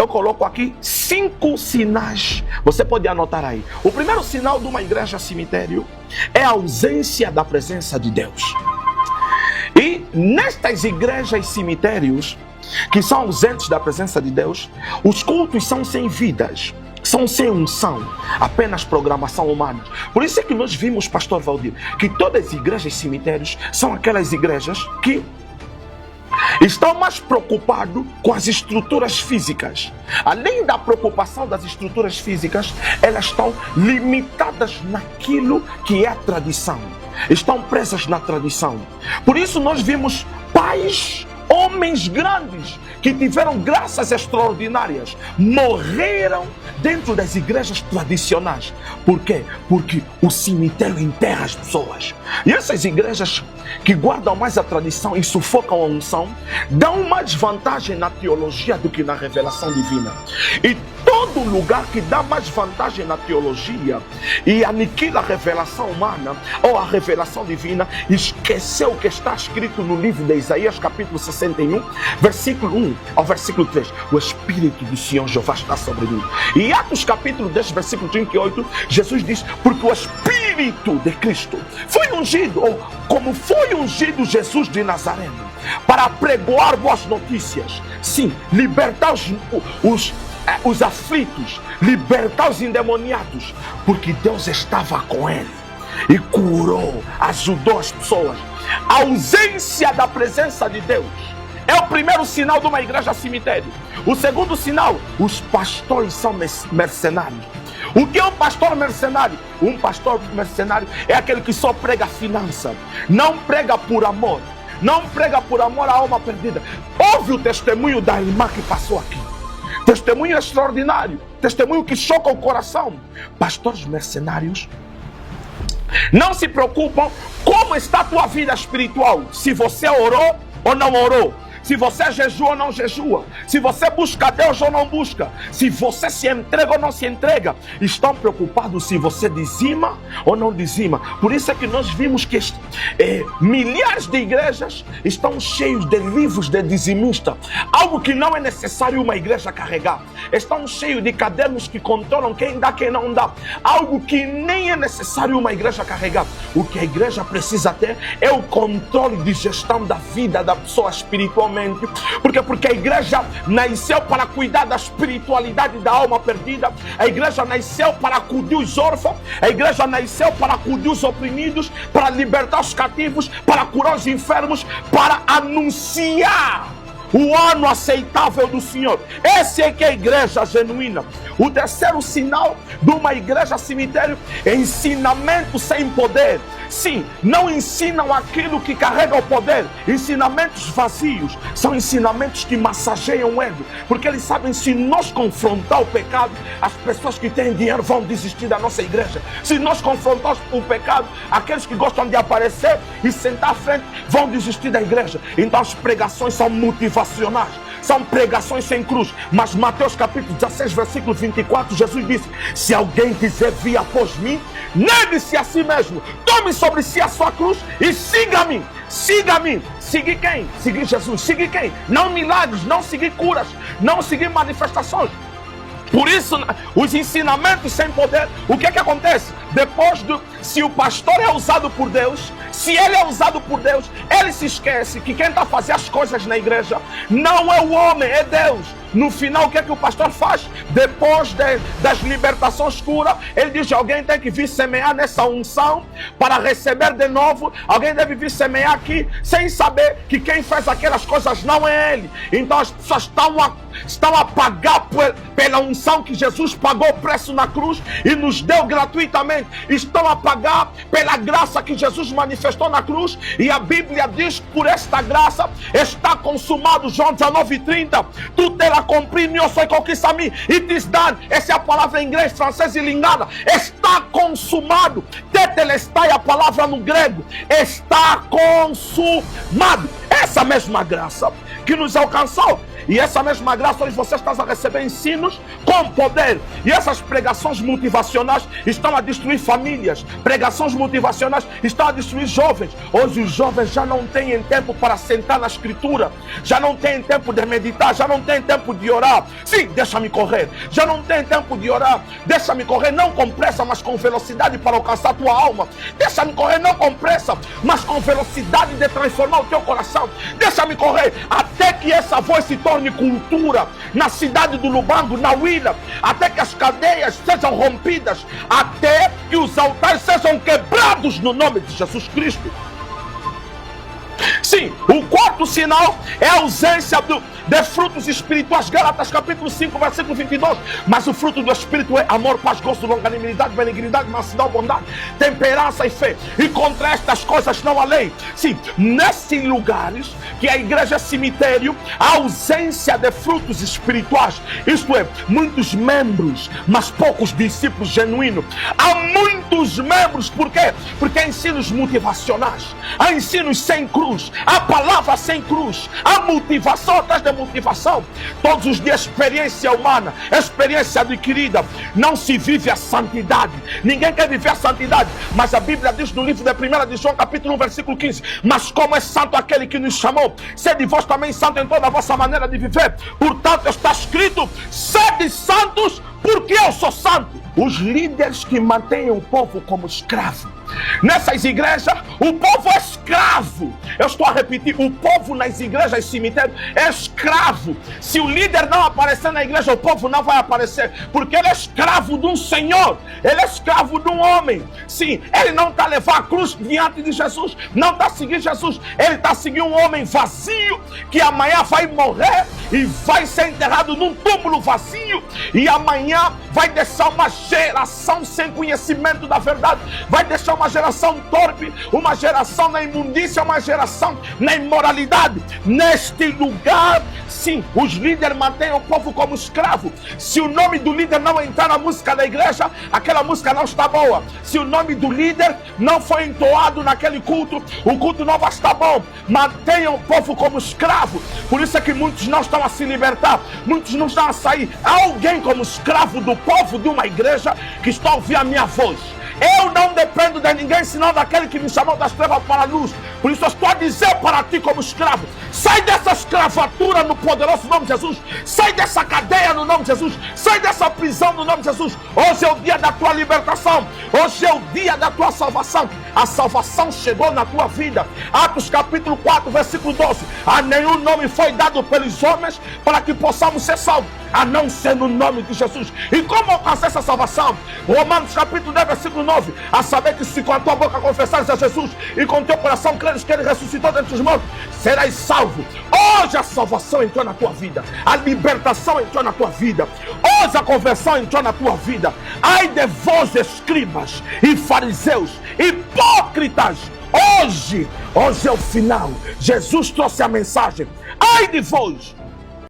Eu coloco aqui 5 sinais. Você pode anotar aí. O primeiro sinal de uma igreja cemitério é a ausência da presença de Deus. E nestas igrejas cemitérios, que são ausentes da presença de Deus, os cultos são sem vidas, são sem unção, apenas programação humana. Por isso é que nós vimos, pastor Valdir, que todas as igrejas cemitérios são aquelas igrejas que estão mais preocupados com as estruturas físicas. Além da preocupação das estruturas físicas, elas estão limitadas naquilo que é a tradição. Estão presas na tradição. Por isso nós vimos pais, homens grandes, que tiveram graças extraordinárias, morreram dentro das igrejas tradicionais. Por quê? Porque o cemitério enterra as pessoas. E essas igrejas que guardam mais a tradição e sufocam a unção, dão mais vantagem na teologia do que na revelação divina. E todo lugar que dá mais vantagem na teologia e aniquila a revelação humana ou a revelação divina, esqueceu o que está escrito no livro de Isaías, capítulo 61, versículo 1 ao versículo 3. O Espírito do Senhor Jeová está sobre mim. E Atos capítulo 10, versículo 38, Jesus diz: porque o Espírito de Cristo foi ungido, ou como foi ungido Jesus de Nazaré, para pregoar boas notícias. Sim, libertar os aflitos, libertar os endemoniados, porque Deus estava com ele e curou, ajudou as pessoas. A ausência da presença de Deus é o primeiro sinal de uma igreja cemitério. O segundo sinal: os pastores são mercenários. O que é um pastor mercenário? Um pastor mercenário é aquele que só prega finança, não prega por amor, não prega por amor à alma perdida. Ouve o testemunho da irmã que passou aqui. Testemunho extraordinário, testemunho que choca o coração. Pastores mercenários não se preocupam como está a tua vida espiritual, se você orou ou não orou, se você jejua ou não jejua, se você busca Deus ou não busca, se você se entrega ou não se entrega. Estão preocupados se você dizima ou não dizima. Por isso é que nós vimos que milhares de igrejas estão cheios de livros de dizimista, algo que não é necessário uma igreja carregar. Estão cheios de cadernos que controlam quem dá, quem não dá, algo que nem é necessário uma igreja carregar. O que a igreja precisa ter é o controle de gestão da vida da pessoa espiritualmente. Porque a igreja nasceu para cuidar da espiritualidade da alma perdida. A igreja nasceu para acudir os órfãos. A igreja nasceu para acudir os oprimidos, para libertar os cativos, para curar os enfermos, para anunciar o ano aceitável do Senhor. Esse é que é a igreja genuína. O terceiro sinal de uma igreja cemitério é ensinamento sem poder. Sim, não ensinam aquilo que carrega o poder. Ensinamentos vazios são ensinamentos que massageiam o ego, porque eles sabem, se nós confrontar o pecado, as pessoas que têm dinheiro vão desistir da nossa igreja. Se nós confrontarmos o pecado, aqueles que gostam de aparecer e sentar à frente vão desistir da igreja. Então as pregações são motivacionais, são pregações sem cruz. Mas Mateus capítulo 16, versículo 24, Jesus disse: se alguém quiser vir após mim, negue-se a si mesmo, tome sobre si a sua cruz e siga-me. Siga-me. Seguir quem? Seguir Jesus. Seguir quem? Não milagres, não seguir curas, não seguir manifestações. Por isso, os ensinamentos sem poder, o que é que acontece? Se o pastor é usado por Deus, se ele é usado por Deus, ele se esquece que quem está a fazer as coisas na igreja não é o homem, é Deus. No final, o que é que o pastor faz? Depois das libertações curas, ele diz: alguém tem que vir semear nessa unção para receber de novo. Alguém deve vir semear aqui, sem saber que quem faz aquelas coisas não é ele. Então as pessoas estão a pagar pela unção que Jesus pagou o preço na cruz e nos deu gratuitamente. Estão a pagar pela graça que Jesus manifestou na cruz, e a Bíblia diz: por esta graça está consumado. João 19:30. Tu terás cumprido, eu sou conquista a mim, it is done. Essa é a palavra em inglês, francês e lingada. Está consumado. Tetelestai, a palavra no grego. Está consumado. Essa essa mesma graça que nos alcançou. E essa mesma graça, hoje você está a receber ensinos com poder. E essas pregações motivacionais estão a destruir famílias. Pregações motivacionais estão a destruir jovens. Hoje os jovens já não têm tempo para sentar na escritura. Já não têm tempo de meditar. Já não têm tempo de orar. Sim, deixa-me correr. Já não tem tempo de orar. Deixa-me correr, não com pressa, mas com velocidade para alcançar a tua alma. Deixa-me correr, não com pressa, mas com velocidade de transformar o teu coração. Deixa-me correr até que essa voz se torne cultura na cidade do Lubango, na Huila, até que as cadeias sejam rompidas, até que os altares sejam quebrados no nome de Jesus Cristo. Sim, o quarto sinal é a ausência de frutos espirituais. Gálatas capítulo 5, versículo 22. Mas o fruto do Espírito é amor, paz, gozo, longanimidade, benignidade, mansidão, bondade, temperança e fé. E contra estas coisas não há lei. Sim, nesses lugares que a igreja é cemitério, a ausência de frutos espirituais, isto é, muitos membros, mas poucos discípulos genuínos. Há muitos membros, por quê? Porque há ensinos motivacionais, há ensinos sem cruz, há palavra sem cruz, há motivação atrás de motivação. Todos os dias experiência humana, experiência adquirida. Não se vive a santidade. Ninguém quer viver a santidade, mas a Bíblia diz no livro de 1 de João capítulo 1 versículo 15: mas como é santo aquele que nos chamou, sede vós também santo em toda a vossa maneira de viver. Portanto está escrito: sede santos porque eu sou santo. Os líderes que mantêm o povo como escravo. Nessas igrejas, o povo é escravo. Eu estou a repetir, o povo nas igrejas e cemitérios é escravo. Se o líder não aparecer na igreja, o povo não vai aparecer, porque ele é escravo de um senhor, ele é escravo de um homem. Sim, ele não está a levar a cruz diante de Jesus, não está a seguir Jesus, ele está a seguir um homem vazio, que amanhã vai morrer e vai ser enterrado num túmulo vazio, e amanhã vai deixar uma geração sem conhecimento da verdade, vai deixar uma geração torpe, uma geração na imundícia, uma geração na imoralidade. Neste lugar, sim, os líderes mantêm o povo como escravo. Se o nome do líder não entrar na música da igreja, aquela música não está boa. Se o nome do líder não foi entoado naquele culto, o culto não vai estar bom. Mantenham o povo como escravo. Por isso é que muitos não estão a se libertar, muitos não estão a sair. Há alguém como escravo do povo de uma igreja que está a ouvir a minha voz. Eu não dependo de ninguém, senão daquele que me chamou das trevas para a luz. Por isso eu estou a dizer para ti como escravo: sai dessa escravatura no poderoso nome de Jesus. Sai dessa cadeia no nome de Jesus. Sai dessa prisão no nome de Jesus. Hoje é o dia da tua libertação. Hoje é o dia da tua salvação. A salvação chegou na tua vida. Atos capítulo 4, versículo 12. A nenhum nome foi dado pelos homens para que possamos ser salvos, a não ser no nome de Jesus. E como alcançar essa salvação? Romanos capítulo 10, versículo 9. A saber que se com a tua boca confessares a Jesus e com o teu coração creres que ele ressuscitou dentre os mortos, serás salvo. Hoje a salvação entrou na tua vida, a libertação entrou na tua vida, hoje a conversão entrou na tua vida. Ai de vós, escribas e fariseus, hipócritas, hoje é o final. Jesus trouxe a mensagem: ai de vós,